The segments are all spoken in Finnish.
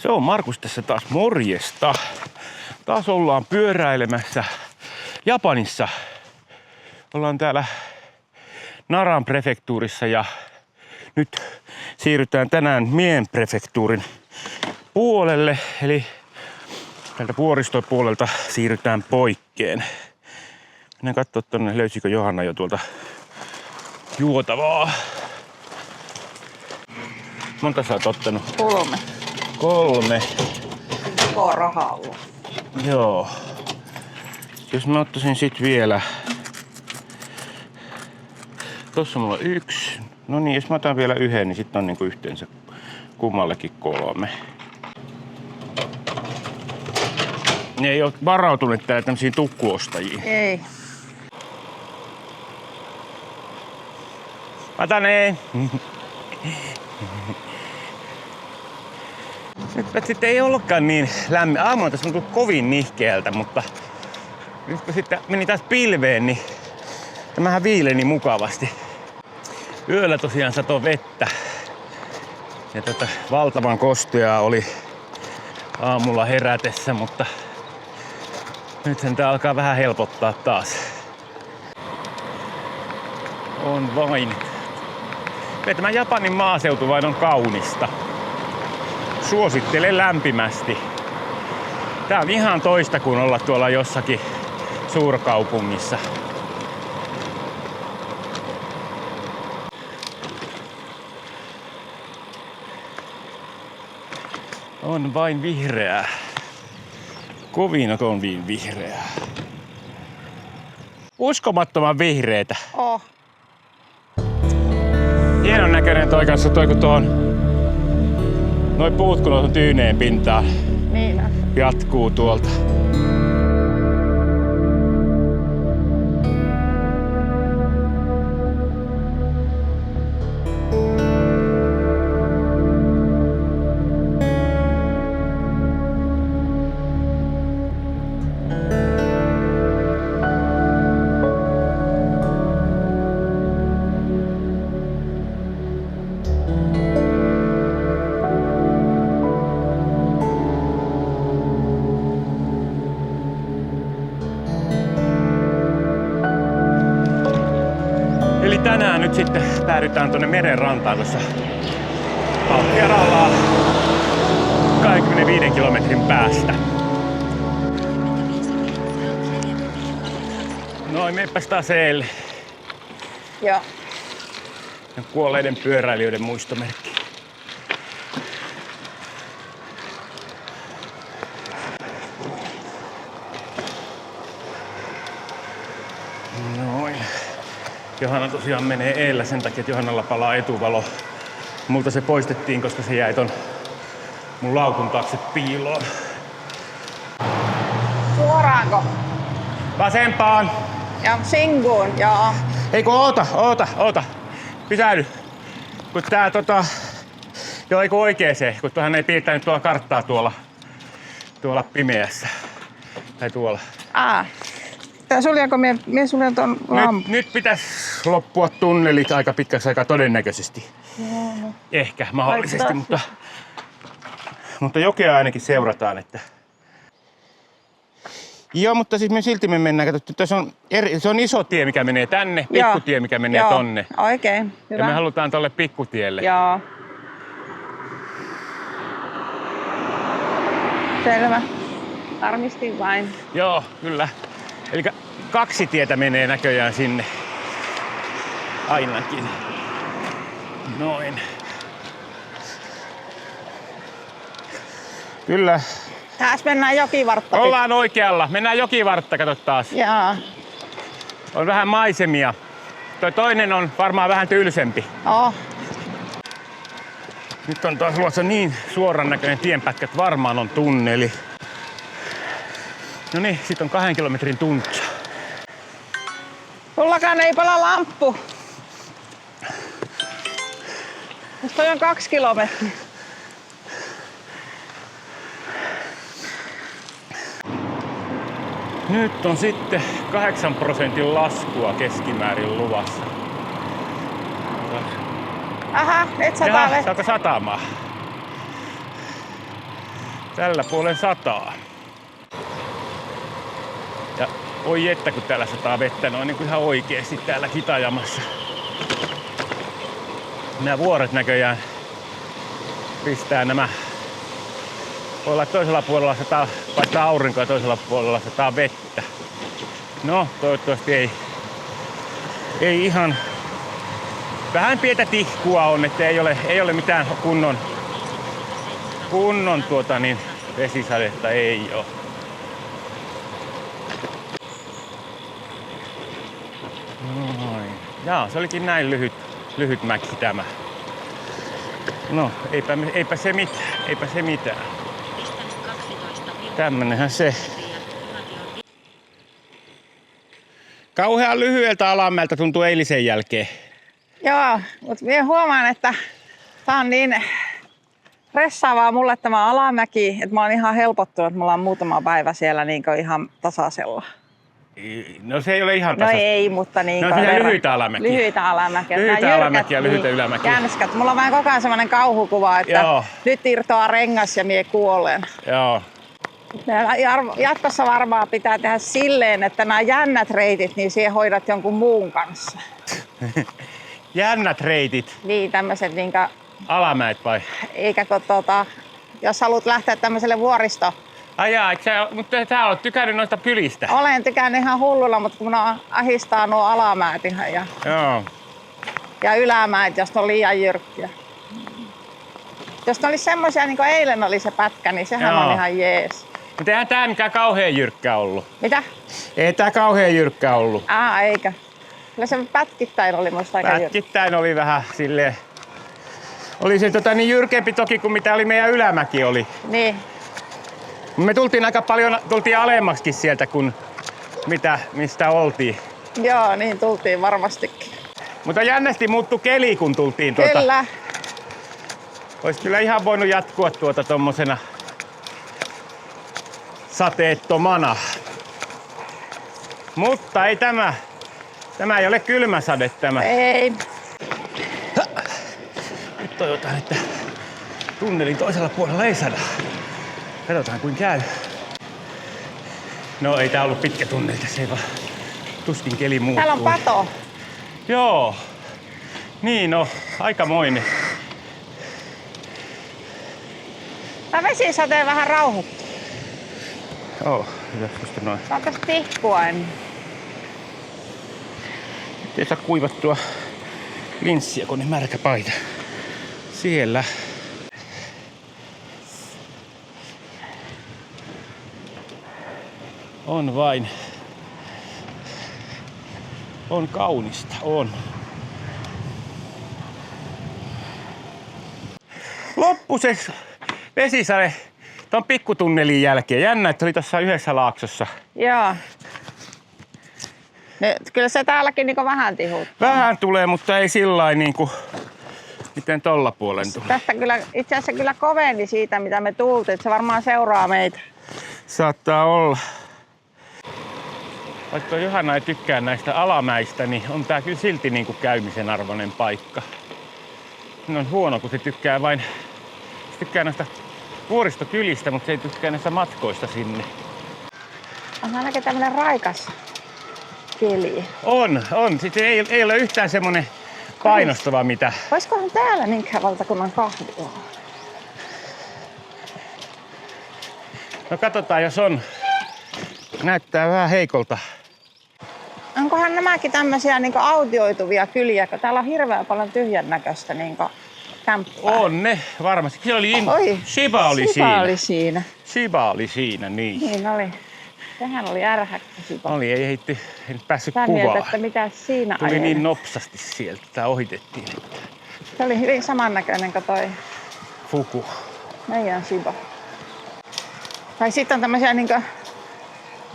Joo, Markus tässä taas morjesta. Taas ollaan pyöräilemässä Japanissa. Ollaan täällä Naran prefektuurissa ja nyt siirrytään tänään Mien prefektuurin puolelle. Eli tältä vuoristopuolelta siirrytään poikkeen. Mennään katsoa tonne, löysikö Johanna jo tuolta juotavaa. Monta sä oot ottanut? 3. 3. Koko rahaa ollut. Joo. Jos mä ottaisin sit vielä... Tossa mulla on 1. No niin, jos mä otan vielä 1, niin sit on niinku yhteensä kummallekin 3. Ne ei oo varautuneet täällä tämmösiin tukkuostajiin. Ei. Patanee! Nyt sitten ei ollutkaan niin lämmin. Aamulla tässä on tullut kovin nihkeältä, mutta nyt kun sitten meni taas pilveen, niin tämähän viileni mukavasti. Yöllä tosiaan satoi vettä. Ja valtavan kosteaa oli aamulla herätessä, mutta nyt sen tää alkaa vähän helpottaa taas. On vain. Tämä Japanin maaseutu vain on kaunista. Suosittelen lämpimästi. Tää on ihan toista kuin olla tuolla jossakin suurkaupungissa. On vain vihreää. Kovin on vihreää. Uskomattoman vihreetä. Oh. Hienon näköinen toi kanssa toi kun tuon noi puut kun on tyyneen pintaan. Niin. Jatkuu tuolta. Eli tänään nyt sitten päädytään tuonne meren rantaan tuossa Valtierallaa 25 kilometrin päästä. Noin, meppäs taas eelle. Joo. Kuolleiden pyöräilijöiden muistomerkki. Noin. Johanna tosiaan menee eellä sen takia, että Johannalla palaa etuvalo. Multa se poistettiin, koska se jäi ton mun laukun taakse piiloon. Suoraanko? Vasempaan! Ja singuun, joo. Eikö oota. Pysähdy. Kun tää joo eikö oikeeseen, kun tuohan ei piirtänyt tuolla karttaa tuolla pimeässä. Tai tuolla. Tää suljanko mie suljan ton lampun? Nyt pitäis loppua tunnelit aika pitkäksi aikaa todennäköisesti. Joo. Ehkä mahdollisesti, mutta jokea ainakin seurataan, että... Joo, mutta siis me silti mennään, katsottu, se on iso tie, mikä menee tänne, pikkutie, mikä menee tonne. Oikein, hyvä. Ja me halutaan tolle pikkutielle. Joo. Selvä. Varmistin vain. Joo, kyllä. Eli 2 tietä menee näköjään sinne. Ainakin. Noin. Kyllä. Tässä mennään jokivartta. Ollaan oikealla. Mennään jokivartta, kato taas. Jaa. On vähän maisemia. Toi toinen on varmaan vähän tylsempi. Oh. Nyt on taas luossa niin suoran näköinen tienpätkä, että varmaan on tunneli. No niin, sit on 2 kilometrin tuntsa. Sullakaan ei pala lamppu. Tästä on 2 kilometriä. Nyt on sitten 8% laskua keskimäärin luvassa. Aha, nyt sataa vettä. Saata satamaa. Tällä puolen sataa. Ja oi että kun täällä sataa vettä noin niin kuin ihan oikeesti täällä Kitajamassa. Nämä vuoret näköjään pistää nämä. Voi olla toisella puolella sataa paistaa aurinkoa ja toisella puolella sataa vettä. No toivottavasti ei ihan. Vähän pientä tihkua on, että ei ole mitään kunnon vesisadetta ei oo. Noin. Jaa, se olikin näin lyhyt mäki tämä. No, eipä se mitään. Tämmönenhän se. Kauhean lyhyeltä alamäeltä tuntuu eilisen jälkeen. Joo, mutta minä huomaan, että tää on niin stressaavaa mulle tämä alamäki, että mä oon ihan helpottunut, että mulla on muutama päivä siellä niin ihan tasaisella. No se ei ole ihan tasaista. No ei, mutta niin no, on lyhyitä alamäkiä. Lyhyitä alamäkiä. Lyhyitä alamäkiä ja lyhyitä ylämäkiä. Känskät. Mulla on vähän koko ajan sellainen kauhukuva, että joo. Nyt irtoaa rengas ja mie kuolen. Joo. Jatkossa varmaan pitää tehdä silleen, että nämä jännät reitit, niin siihen hoidat jonkun muun kanssa. Jännät reitit? Niin, tämmöiset niinkä... Alamäet vai? Eikä kun jos haluat lähteä tämmöiselle vuoristo... Ai jaa, mutta sä oot tykännyt noista kylistä? Olen tykännyt ihan hullulla, mutta kun ahistaa nuo alamäet ihan ja ylämäet, jos ne on liian jyrkkiä. Jos ne olisi semmoisia, niin kuin eilen oli se pätkä, niin sehän on ihan jees. Mutta eihän tää mikään kauhean jyrkkä ollut. Mitä? Ei tää kauhean jyrkkä ollut. Eikä. Kyllä se pätkittäin oli musta aika jyrkkä. Pätkittäin oli vähän silleen... Oli se niin jyrkempi toki kuin mitä oli meidän ylämäki oli. Niin. Me tultiin aika paljon alemmaksikin sieltä kuin mistä oltiin. Joo, niin tultiin varmastikin. Mutta jännästi muuttui keli, kun tultiin Kyllä. Olisi kyllä ihan voinut jatkua tommosena sateettomana. Mutta ei tämä ei ole kylmä sade tämä. Ei. Nyt toivotaan, että tunnelin toisella puolella ei sada. Katsotaan kuin käy. No ei tää ollut pitkä tunneli, se ei vaan tuskin keli muuttuu. Täällä on pato. Joo. Niin no, aikamoinen. Tää vesisade vähän rauhoittuu. Joo, pitäisikö noin. Saataisiin tihkua ennen. Ei saa kuivattua linssiä, kun on märkä paita. Siellä. On vain. On kaunista, on. Loppu se vesisade ton pikkutunnelin jälkeen. Jännä, että oli tässä yhdessä laaksossa. Joo. Kyllä se täälläkin niinku vähän tihuuttaa. Vähän tulee, mutta ei sillain niinku miten tolla puolen tulee. Tästä kyllä, itse asiassa kyllä koveni siitä, mitä me tultiin. Että se varmaan seuraa meitä. Saattaa olla. Vaikka Johanna ei tykkää näistä alamäistä, niin on tää kyllä silti niinku käymisen arvoinen paikka. No on huono, kun se tykkää näistä vuoristokylistä, mutta se ei tykkää näistä matkoista sinne. On ainakin tämmönen raikas keli. On. Sitten ei ole yhtään semmonen painostava mitä. Oiskohan täällä niinkään valtakunnan kahvila? No katsotaan, jos on. Näyttää vähän heikolta. Onkohan nämäkin tämmöisiä niinku autioituvia kyliä, kun täällä on hirveän paljon tyhjän näköistä niinku kämppää. On ne, varmasti. Siellä oli Shiba oli siinä. Shiba oli siinä, niin. Niin oli. Sehän oli ärhäkkä Shiba. Oli, ei nyt päässyt Tää kuvaan. mieltä, että mitä siinä tuli ajeli. niin nopsasti sieltä, tää ohitettiin. Se oli hyvin samannäköinen kuin toi Fuku. meidän Shiba. Tai sitten on tämmöisiä niinku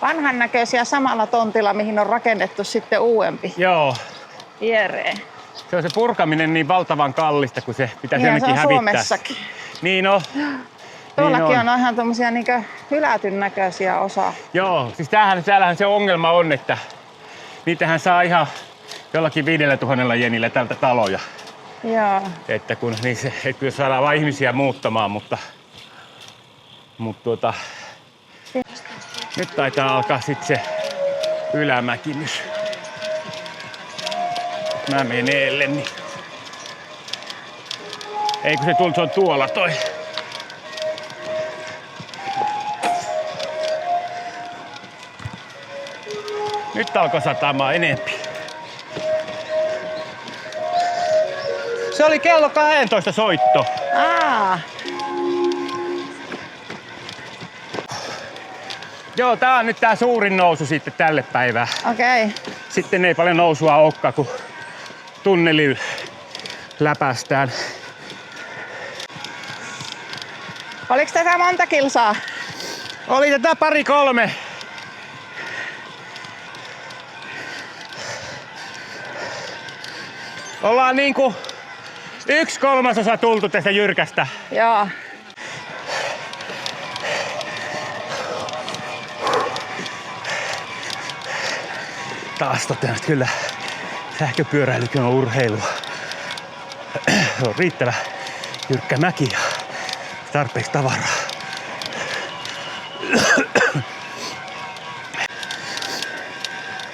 vanhan näköisiä samalla tontilla, mihin on rakennettu sitten uudempi. Joo. Viereen. Se on se purkaminen niin valtavan kallista, kun se pitäisi Niin, jonnekin se on hävittää. Suomessakin. Niin on. Tuollakin on ihan tommosia niinku hylätyn näköisiä osa. Joo, siis täällähän se ongelma on, että niitähän saa ihan jollakin 5,000 jenillä tältä taloja. Joo. Että kun kyllä saadaan vain ihmisiä muuttamaan, Mutta nyt taitaa alkaa sit se ylämäkimys. Mä menen eelle, niin eikö se tullut, se on tuolla toi. Nyt alkoi satamaan enempi. Se oli kello 12 soitto. Joo, tää on nyt tää suurin nousu sitten tälle päivään. Okei. Sitten ei paljon nousua olekaan, kun tunneli läpästään. Oliko tätä monta kilsaa? Oli tätä 2-3. Ollaan niinku 1/3 tultu tästä jyrkästä. Joo. Taas totean, että kyllä sähköpyöräilykin on urheilua. On riittävä jyrkkä mäki ja tarpeeksi tavaraa.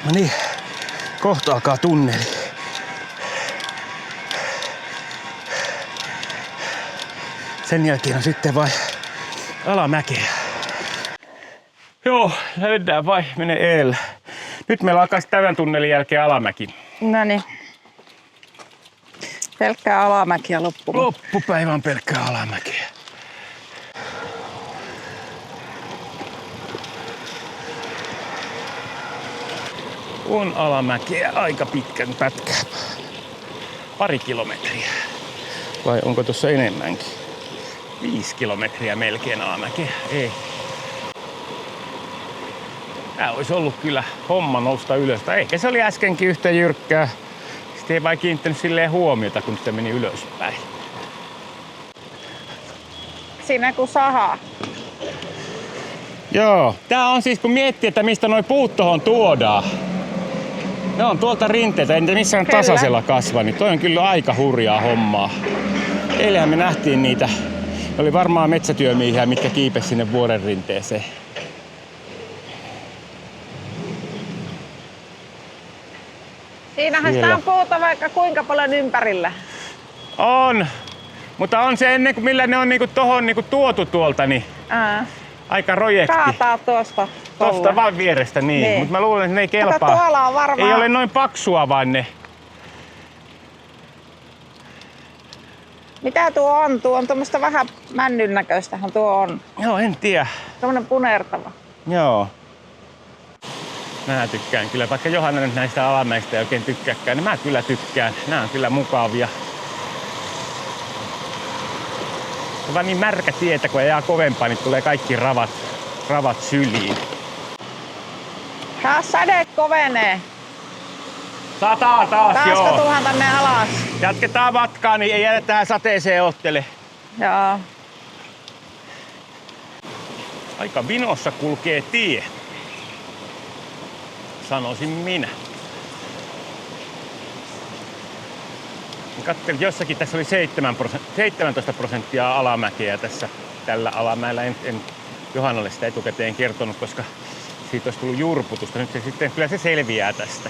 No niin, kohta alkaa tunneli. Sen jälkeen on sitten vain alamäkeä. Joo, lähdetään vai menee eelle. Nyt meillä alkaa tämän tunnelin jälkeen alamäki. Noniin. Pelkkää alamäkiä loppuun. Loppupäivä on pelkkää alamäkeä. On alamäkeä aika pitkän pätkää. 2 kilometriä. Vai onko tuossa enemmänkin? 5 kilometriä melkein alamäkeä. Ei. Tää olisi ollut kyllä homma nousta ylös. Tai ehkä se oli äskenkin yhtä jyrkkää. Sitten ei vaan kiinnittänyt silleen huomiota, kun sitä meni ylöspäin. Siinä kun sahaa. Joo. Tää on siis kun miettii, että mistä noi puut tohon tuodaan. Ne on tuolta rinteeltä, entä missään tasaisella kasva, niin toi on kyllä aika hurjaa hommaa. Eilenhän me nähtiin niitä. Ne oli varmaan metsätyömiehiä, mitkä kiipesi sinne vuoren rinteeseen. Siinähän sitä on puuta vaikka kuinka paljon ympärillä. On, mutta on se ennen kuin millä ne on niinku tohon niinku tuotu tuolta, niin aika projekti. Kaataa tuosta. Tosta vaan vierestä, niin. Mutta mä luulen, että ne ei kelpaa. Mutta tuolla on varmaan. Ei ole noin paksua vaan ne. Mitä tuo on? Tuo on tuommoista vähän männyn näköistähän tuo on. Joo, en tiedä. Tuommoinen punertava. Joo. Mä tykkään kyllä, vaikka Johanna nyt näistä alamäistä ei oikein tykkääkään, niin mä kyllä tykkään. Nää on kyllä mukavia. On vaan niin märkä tietä, kun ajaa kovempaa, niin tulee kaikki ravat syliin. Taas sade kovenee. Sataa taas, Taasko joo. tuhan tänne alas? Jatketaan matkaa, niin ei jäädä tähän sateeseen ottele. Joo. Aika vinossa kulkee tie. Sanoisin minä. Katselin jossakin, tässä oli 17% alamäkeä tässä tällä alamäellä. En Johannalle sitä etukäteen kertonut, koska siitä olisi tullut jurputusta. Nyt se sitten, kyllä se selviää tästä.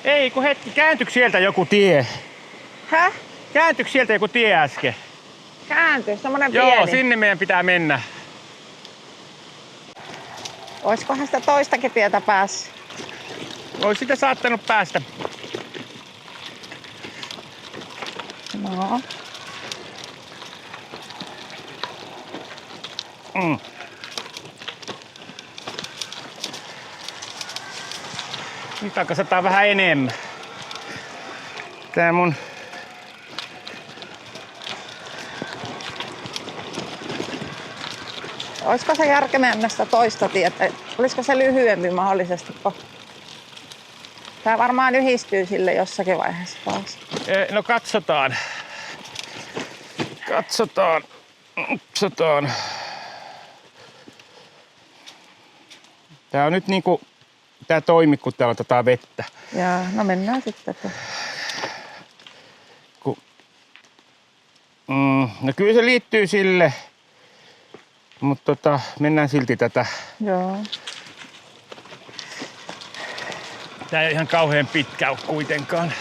Ei, kun hetki, kääntyykö sieltä joku tie? Häh? Kääntyykö sieltä joku tie äsken? Kääntyy, semmonen Joo, pieni. sinne meidän pitää mennä. Oiskohan sitä toistakin tietä päässyt? Ois sitä saattanut päästä. No. Nyt alkaa sataa vähän enemmän. Tää mun... Olisiko se järkeä mennä sitä toista tietä? Olisiko se lyhyempi mahdollisesti? Tää varmaan yhdistyy sille jossakin vaiheessa taas. No katsotaan. Katsotaan. Tää on nyt niinku... Tää toimi, kun täällä otetaan vettä. Jaa, no mennään sitten. No kyllä se liittyy sille, mutta mennään silti tätä. Joo. Tää ei ihan kauhean pitkä ole kuitenkaan.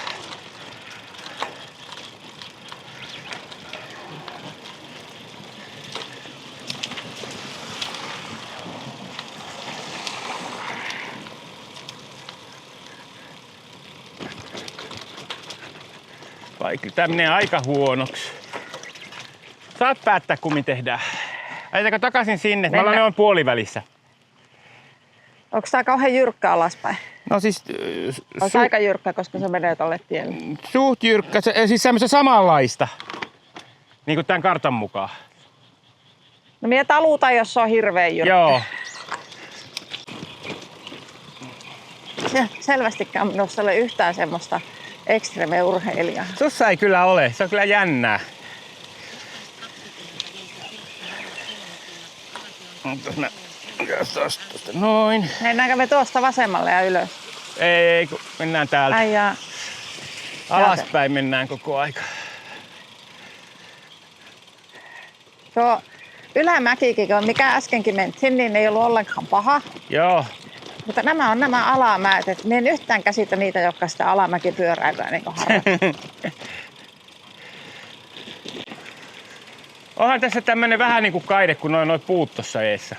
Vaikka tää menee aika huonoksi. Saat päättää, kummin tehdään. Ajetaanko takaisin sinne? Mä olen puolivälissä. Onko tää kauhean jyrkkä alaspäin? No siis... On se aika jyrkkä, koska se menee tolle tielle. Suht jyrkkä, siis semmoista samanlaista. Niin kuin tämän kartan mukaan. No minä talutan, jos se on hirveän jyrkkä. Joo. Selvästikään minusta ole yhtään semmoista ekstreme-urheilijaa. Sussa ei kyllä ole, se on kyllä jännää. Noin. Mennäänkö me tuosta vasemmalle ja ylös? Ei, kun mennään täältä. Ai jaa. Alaspäin mennään koko aika. Tuo ylämäkikin, mikä äskenkin mentiin, niin ei ollut ollenkaan paha. Joo. Mutta nämä on nämä alamäet. Et minä en yhtään käsitä niitä, jotka sitä alamäkipyöräilyä niin harrastaa. Onhan tässä tämmönen vähän niinku kaide, kun noin puut tossa eessä.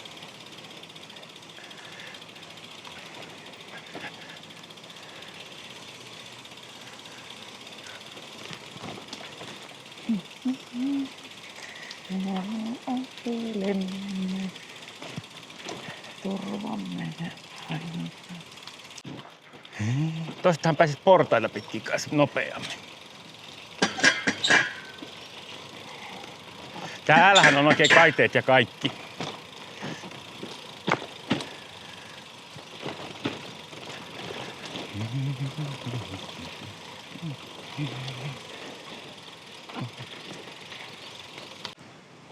Tostahan pääsit portailla pitkin kanssa nopeammin. Täällähän on oikein kaiteet ja kaikki.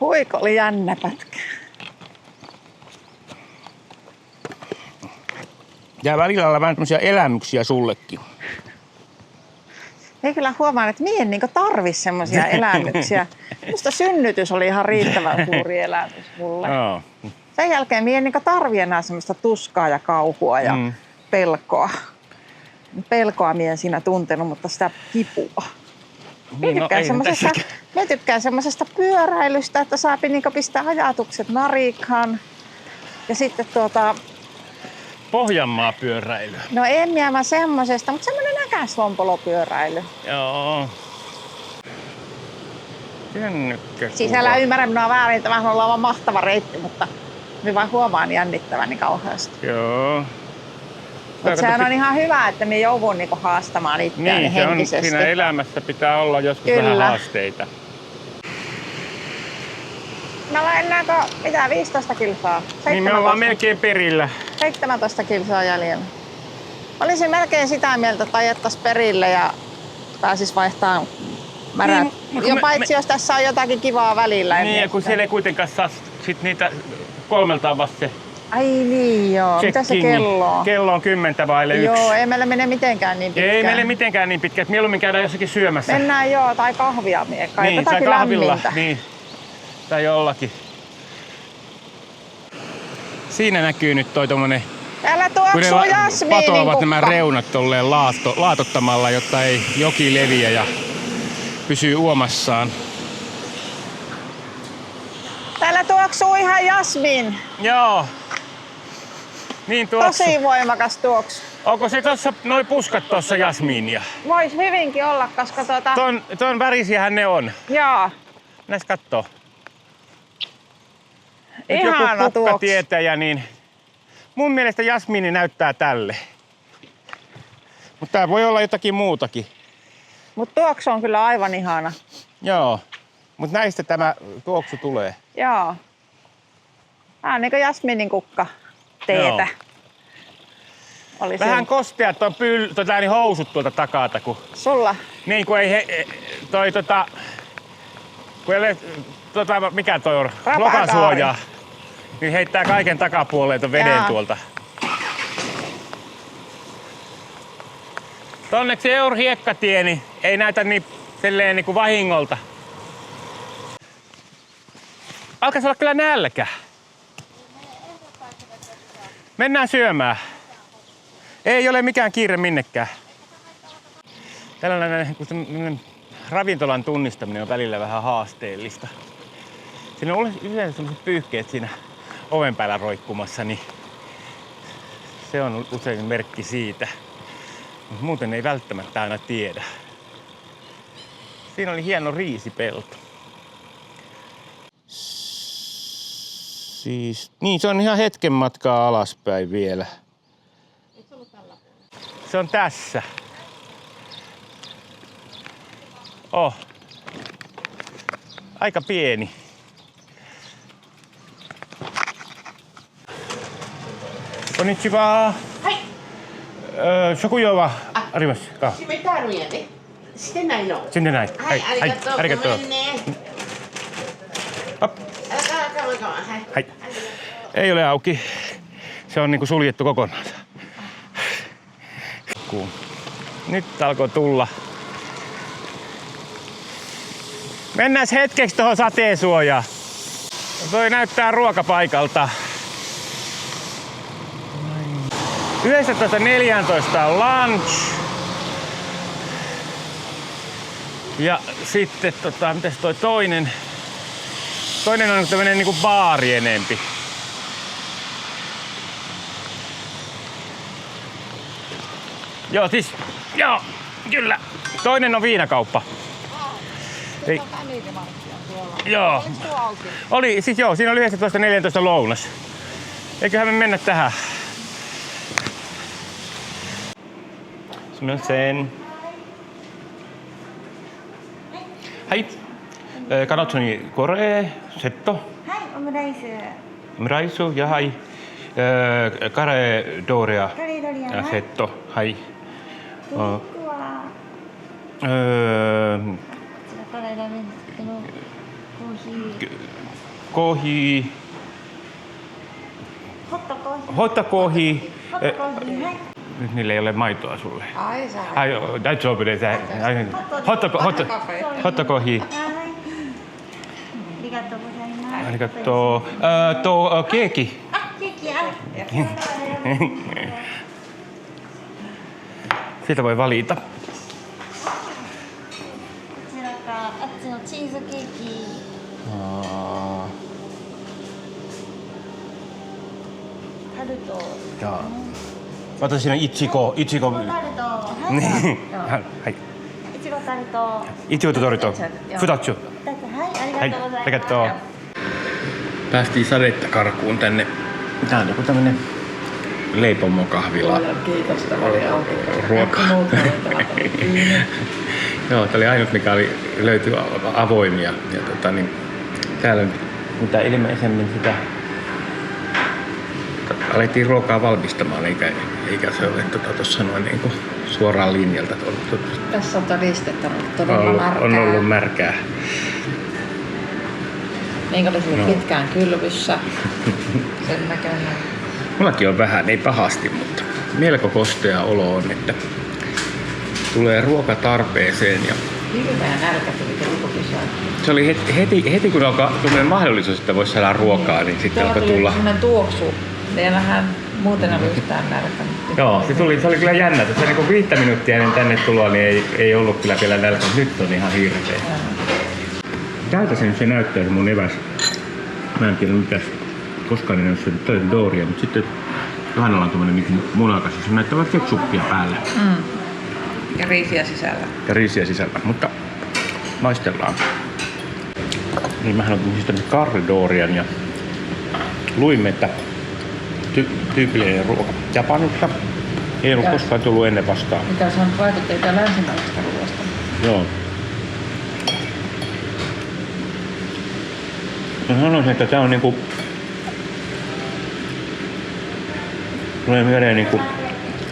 Huiko oli jännä pätkä. Ja välillä on vähän tämmöisiä elämyksiä sullekin. Ei kyllä huomaan, että mie en niin tarvi semmoisia elämyksiä. Musta synnytys oli ihan riittävän suuri elämys mulle. Joo. Sen jälkeen mie en niin tarvi enää semmoista tuskaa ja kauhua ja pelkoa. Pelkoa mie en siinä tuntenut, mutta sitä kipua. Mie tykkään semmoisesta pyöräilystä, että saapi niin pistää ajatukset narikaan. Ja sitten Pohjanmaa pyöräily. No en mä semmosesta, mutta semmonen näkäslompolopyöräily. Joo. Jännykkä. Siis älä ymmärrä minua väärin, että vähän on aivan mahtava reitti, mutta minä vaan huomaan jännittäväni kauheasti. Joo. Mutta sehän on ihan hyvä, että minä joudun niinku haastamaan itseäni henkisesti. Niin, siinä elämässä pitää olla joskus vähän haasteita. Mä lennäänkö, mitä, 15 kilsaa? 17. Niin me ollaan melkein perillä. 17 kilsaa jäljellä. Olisin melkein sitä mieltä, että ajettaisiin perille ja pääsis vaihtamaan märät. Niin, paitsi jos tässä on jotakin kivaa välillä. Niin, ja kun siellä ei kuitenkaan saa sit niitä 3 vasta se. Ai niin joo, mitä se kello on? Kello on 10:01. Joo, ei meillä mene mitenkään niin pitkään. Ei meille mitenkään niin pitkään, että mieluummin käydään jossakin syömässä. Mennään joo, tai kahvia kai niin, tai kahvilla, lämmintä. Niin, tai jollakin. Siinä näkyy nyt toi tommonen... Täällä tuoksuu jasmiinin patoavat nämä reunat tolleen laatottamalla, jotta ei joki leviä ja pysyy uomassaan. Täällä tuoksuu ihan jasmin. Joo. Niin tuoksu. Tosi voimakas tuoksu. Onko se tossa, noi puskat tossa jasmiinia? Vois hyvinkin olla, koska Ton värisiähän ne on. Joo. Näis kattoo. Ihana joku tuoksu. kukkatietäjä, niin mun mielestä jasmiini näyttää tälle. Mutta tää voi olla jotakin muutakin. Mut tuoksu on kyllä aivan ihana. Joo. Mut näistä tämä tuoksu tulee. Joo. Tää on niinku jasminin kukka teetä. Vähän kosteat on housut tuolta takaa, kun... Sulla? Niin kun ei kun ei ole mikä toi on? Lokasuojaa. Niin heittää kaiken takapuoleen ton veden tuolta. Onneksi Eur hiekkatie, niin ei näytä niin, niin kuin vahingolta. alkaisi olla kyllä nälkä. Mennään syömään. Ei ole mikään kiire minnekään. Tällainen ravintolan tunnistaminen on välillä vähän haasteellista. Siinä on yleensä sellaiset pyyhkeet siinä oven päällä roikkumassa, niin se on usein merkki siitä. Mutta muuten ei välttämättä aina tiedä. Siinä oli hieno riisipelto. Siis, niin se on ihan hetken matkaa alaspäin vielä. Se on tässä. Oh. Aika pieni. Konnichiwa. Hai. 食用はありますか？閉めてあるんやで。してないの。全然ない。はい、ありがとう。ありがとう。ごめんね。ああかん。はい。はい。Ei ole auki. Se on niinku suljettu kokonaan. Nyt alkoi tulla. Mennään hetkeksi tuohon sateensuojaan. Toi näyttää ruokapaikalta. 11.14 on lunch. Ja sitten mitäs toi toinen? Toinen on tämmönen niinku baari enempi. Joo, siis, joo, kyllä. Toinen on viinakauppa. Ei. Joo. Oli, siis joo, siinä oli 19.14 lounas. Eiköhän me mennä tähän. Sen. Hai. Kanotoni kore, setto. Hai, omuraisu. Omuraisu ja hai. Kare doria. Kare doria. Setto, hai. ドリンクはこちらから選べるんですけど、コーヒー。ホットコーヒー。ホットコーヒー。ホットコーヒー、はい。 Nyt niillä ei ole maitoa sulle. Ai saa. Ai, daijoubu desu. Hottokohi. はい。ありがとうございます。 Arigatou. Tuo keeki. あ、ケーキある。 Sieltä voi valita. こちらか、あっちのチーズケーキ。タルト。 Ja. 私のイチゴ。タルト。はい。はい。いちごタルト。いちごとタルト。2つ。はい、ありがとうございます。ありがとう。Päästiin sadetta karkuun tänne. Tää on joku tämmönen leipomokahvila. Kiitosta oli auki. Ruoka. Joo, tää oli ainut mikä löytyi avoimia. Ja niin, täällä mitä ilmeisemmin sitä alettiin ruokaa valmistamaan, eikä se ole tuossa noin niin kuin suoraan linjalta. Tässä on todistettu todella märkää. On ollut märkää. Niin oli siinä pitkään kylvyssä. Sen näköinen. Mullakin on vähän, ei pahasti, mutta melko kostea olo on, että tulee ruoka tarpeeseen. Ja Hirveä nälkä tuli kylpykisoon. se oli heti kun tuli mahdollisuus, että voisi saada ruokaa, niin sitten alkoi tulla. Semmoinen tuoksu. Ja vähän muuten oli yhtään nälkä. Joo, se oli kyllä jännä. Se niin 5 minuuttia ennen tänne tuloa, niin ei ollut kyllä vielä nälkä. Nyt on ihan hirveä. Täältä se näyttää se mun eväs. Mä en tiedä mitäs. Koskaan en ole syönyt dooria, mutta sitten Johannalla on tommonen niin munakas. Se näyttää vähän ketsuppia päällä. Ja riisiä sisällä. Ja riisiä sisällä, mutta maistellaan. Niin mähän otin siis tämmösen karridorian ja luimme, että tyypillinen ruoka Japanissa. Ei ollut koskaan tullut ennen vastaan. Mitä se on vaikutteita länsimaisesta ruoasta? Joo. Mä sanoisin, että tää on niinku... Tulee mieleen niinku...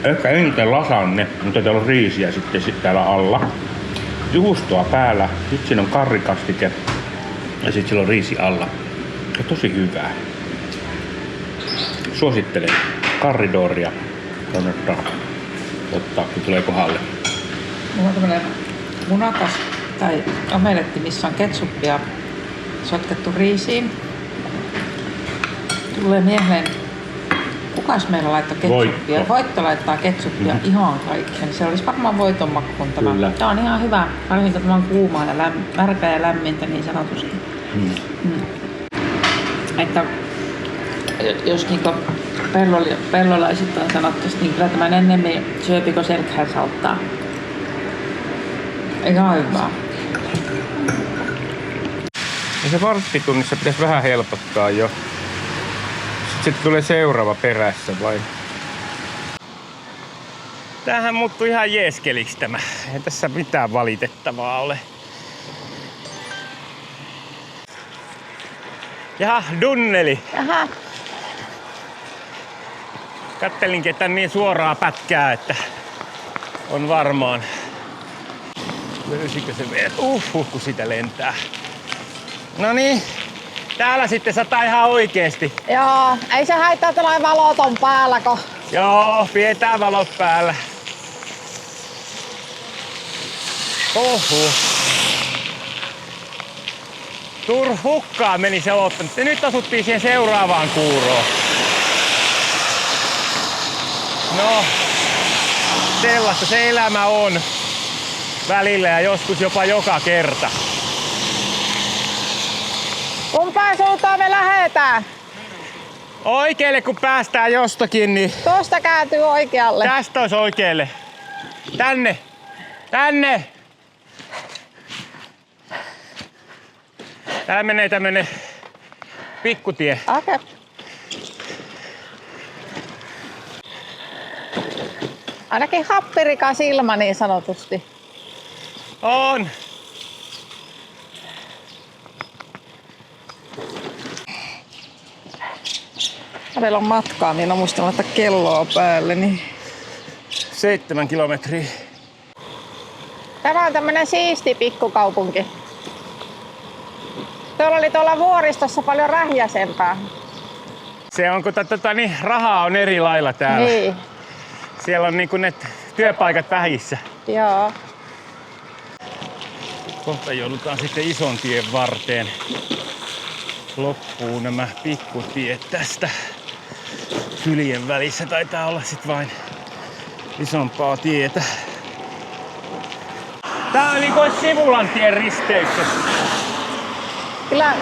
Ehkä eniten lasanne, mutta täällä on riisiä sitten täällä alla. Juustoa päällä, sitten siinä on karrikastike ja sitten siellä on riisi alla. Ja tosi hyvää. Suosittelen karridoria. Kannattaa ottaa, kun tulee kohdalle. Mulla on tämmönen munakas tai omeletti, missä on ketsuppia sotkettu riisiin. Tulee mieleen, kukas meillä laittoi ketsuppia? Voitto. Voitto laittaa ketsuppia ihan kaikkeen. Se olisi varmaan voiton makkuun tämä. Kyllä. Tämä on ihan hyvä. Varsinkin kun tämä on kuumaa ja märkää ja lämmintä niin sanotusti. Että jos niinku pellolaisittain sanottuisi, niin kyllä tämän ennemmin syöpikö selkään sauttaa. Ihan hyvä. Ja se varttitunnissa pitäisi vähän helpottaa jo. Sitten tulee seuraava perässä vai? Tämähän muuttui ihan jeeskeliksi tämä. Ei tässä mitään valitettavaa ole. Jaha, dunneli. Jaha. Kattelinkin, että on niin suoraa pätkää, että on varmaan. Löysikö se vielä? Kun sitä lentää. No niin, täällä sitten sataa ihan oikeesti. Joo, ei se haittaa, että noin valot on päällä, kun... Joo, pidetään valot päällä. Oho. Hukkaan meni se ottanut. Nyt asuttiin siihen seuraavaan kuuroon. No, sellaista se elämä on välillä ja joskus jopa joka kerta. Kumpaan suuntaan me lähetään? Oikealle kun päästään jostakin, niin Tuosta kääntyy oikealle. tästä olisi oikealle. Tänne! Tänne! Täällä menee tämmönen pikkutie. Okei. Ainakin happirikas ilma niin sanotusti. On! Meillä on matkaa, niin on muista laittaa kelloa päälle. Niin... 7 kilometriä. Tämä on tämmönen siisti pikkukaupunki. Tuolla vuoristossa paljon rähjäsempää. Se on, kun niin, rahaa on eri lailla täällä. Niin, Siellä on niinku ne työpaikat vähissä. joo. Kohta joudutaan sitten ison tien varteen. Loppuu nämä pikkutiet tästä. Kylien välissä taitaa olla sit vain isompaa tietä. Tää on niinku Sivulantien risteyksessä. Kyllä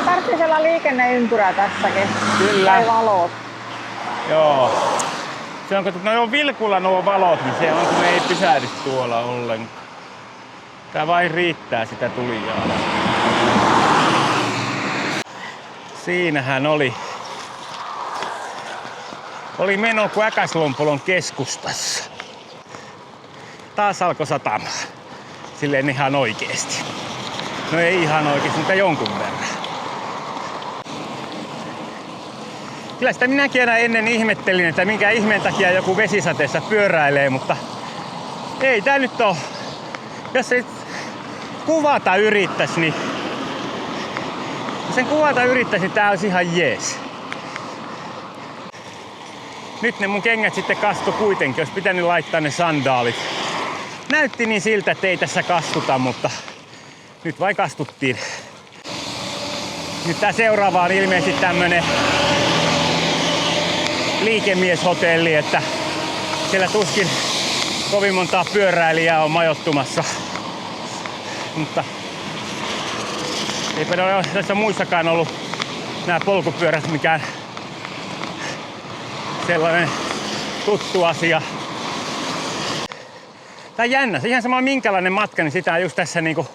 tarvitsee olla liikenneympyrä tässäkin. Kyllä. Tai valot. Joo. Se on, kun ne on vilkulla nuo valot, niin se on, kun ne ei pysähdy tuolla ollenkaan. Tää vain riittää sitä tulijaa. Siinähän oli meno kuin Äkäslompolon keskustassa. Taas alkoi satamaan. Silleen ihan oikeesti. No ei ihan oikeesti, mutta jonkun verran. Kyllä sitä minäkin aina ennen ihmettelin, että minkä ihmeen takia joku vesisateessa pyöräilee, mutta ei tää nyt oo. Jos ei kuvata yrittäis, niin tää olisi ihan jees. Nyt ne mun kengät sitten kastu kuitenkin, olisi pitänyt laittaa ne sandaalit. Näytti niin siltä, että ei tässä kastuta, mutta nyt vain kastuttiin. Nyt tää seuraava on ilmeisesti tämmönen liikemieshotelli, että siellä tuskin kovin montaa pyöräilijää on majoittumassa. Mutta eipä ole tässä muissakaan ollut nämä polkupyörät mikään sellainen tuttu asia. Tää on jännä, se ihan sama minkälainen matka, niin sitä just tässä niinku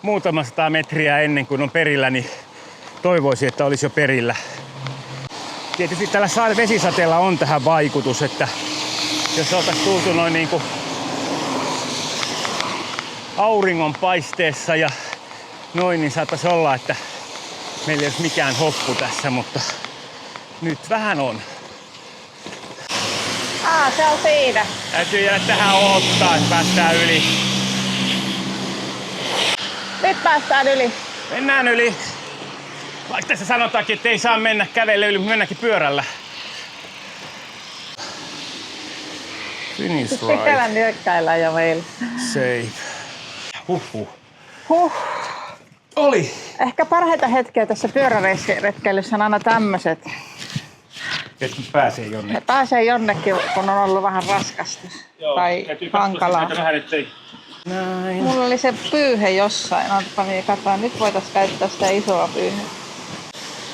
muutama 100 metriä ennen kuin on perillä, niin toivoisin, että olisi jo perillä. Tietysti tällä vesisateella on tähän vaikutus, että jos oltaisiin tultu noin niinku auringonpaisteessa ja noin, niin saattaisi olla, että meillä ei olisi mikään hoppu tässä, mutta nyt vähän on. Se on siinä. Täytyy jäädä tähän odottaa, että päästään yli. Nyt päästään yli. Mennään yli. Vaikka tässä sanotaankin, että ei saa mennä kävellä yli, mutta mennäänkin pyörällä. Finish Täällä ride. nyökkäillään jo meillä. Save. Huhhuh. Oli. Ehkä parhaita hetkiä tässä pyöräretkeilyssä on aina tämmöset. että pääsee Ne jonnekin. pääsee jonnekin, kun on ollut vähän raskasta tai hankalaa. Näin. Mulla oli se pyyhe jossain. Otapa niin katsoa. Nyt voitais käyttää sitä isoa pyyhettä.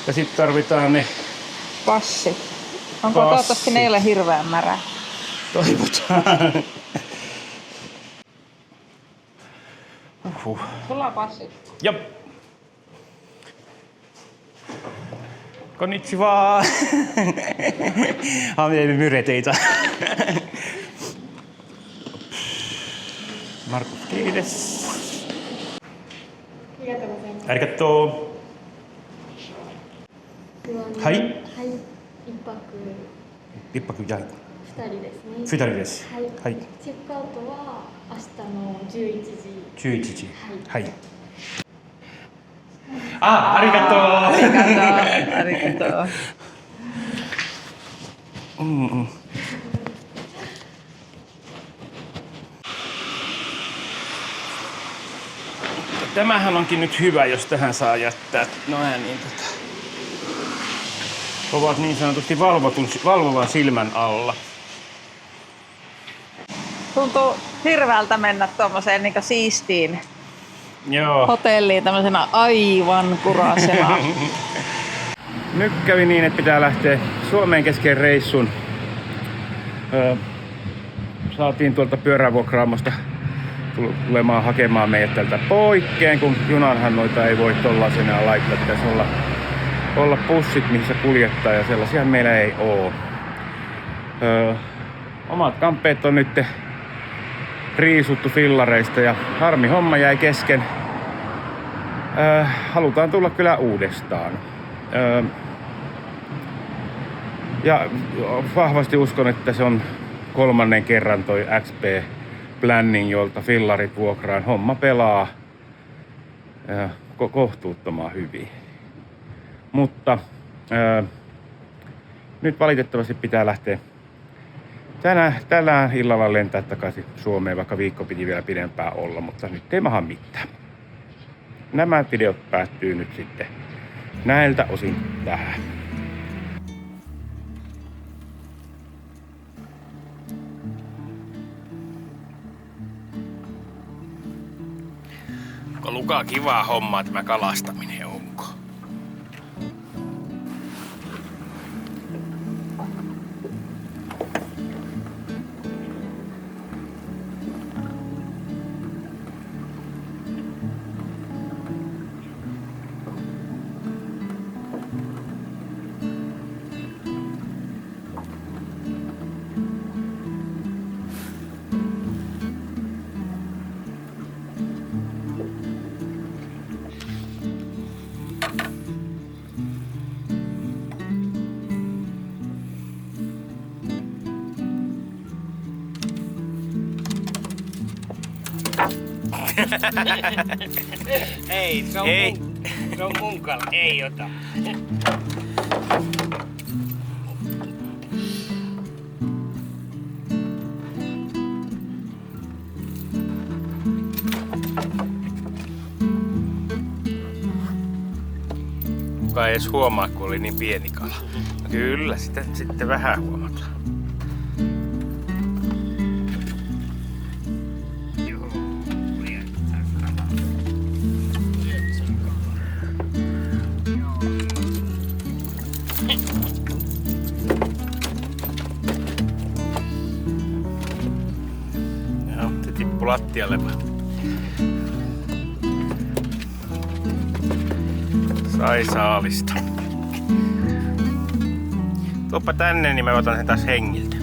Ja sitten tarvitaan ne Passi. Onko Passi. toivottavasti ne ei ole hirveän märä? toivotaan. Sulla on passi. Jop. Konnichiwa. Myreteitä. Markus, kiitos. Arigatou.はい。はい、一泊一泊じゃ二人ですね。二人です。はい。はい。チェックアウトは明日の11時。11時。はい。はい。あ、ありがとう。ありがとう。うんうん。Tämähän onkin nyt hyvä, jos tähän saa jättää niin ovat niin sanotusti valvovan silmän alla. Tuntuu hirveältä mennä tuommoiseen niin siistiin Joo. hotelliin tämmöisenä aivan kurasena. Nyt kävi niin, että pitää lähteä Suomeen kesken reissun. Saatiin tuolta pyörävuokraamosta tulemaan hakemaan meidät tältä poikkeen, kun junanhan noita ei voi tollasenaan laittaa. Pitäisi olla pussit, missä kuljettaa, ja sellaisia meillä ei oo. Omat kamppeet on nyt riisuttu fillareista ja harmi homma jäi kesken. Halutaan tulla kyllä uudestaan. Ja vahvasti uskon, että se on 3. kerran toi XP Planning, jolta fillarit vuokraan. Homma pelaa kohtuuttoman hyvin. Mutta nyt valitettavasti pitää lähteä tänään illalla lentää takaisin Suomeen, vaikka viikko piti vielä pidempään olla, mutta nyt ei maha mitään. Nämä videot päättyy nyt sitten näiltä osin tähän. Onko Luka kivaa hommaa tämä kalastaminen, onko? Ei, se on mun kala, ei ota. Kukaan ei edes huomaa, kun oli niin pieni kala. No kyllä, sitten vähän huomataan. Joo, se tippui lattialle vaan. Sai saalista. Tuoppa tänne, niin mä otan sen taas hengiltä.